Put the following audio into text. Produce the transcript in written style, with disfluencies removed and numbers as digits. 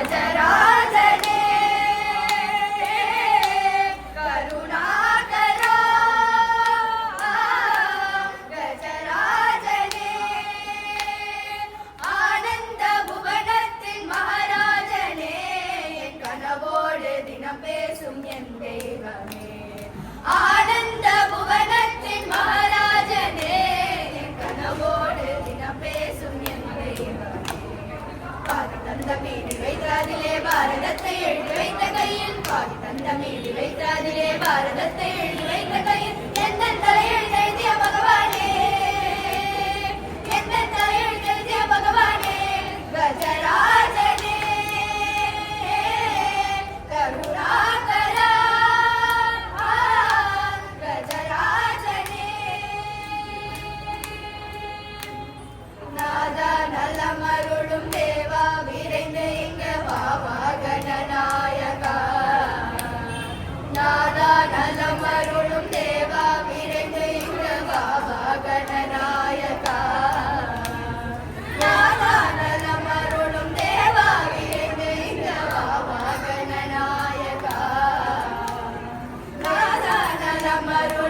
गजराजने करुणाकरा गजराजने आनंद भुवनत्तिन महाराजने N कनवोडु दिनम पेसुम N देवमे आनंद भुवनत्तिन महाराजने N कनवोडु दिनम पेसुम N देवमे பாதி தந்த மீது வைத்தாதிலே பாரதத்தை எழுதி வைத்த கையில் பாதி தந்த மீது வைத்தாதிலே பாரதத்தை எழுதி வைத்த கையில் எந்த தலையில் எழுதிய பகவானே எந்த தலையில் எழுதிய பகவானே கஜராஜனே கருணாகரா கஜராஜனே நாதா நலமருளும் தேவா விரைந்து இங்க வாவா கணநாயகா நாதா நலமருளும் தேவா விரைந்து இங்க வாவா கணநாயகா நாதா நலமருளும் தேவா விரைந்து இங்க வாவா கணநாயகா நாதா நலமருளும்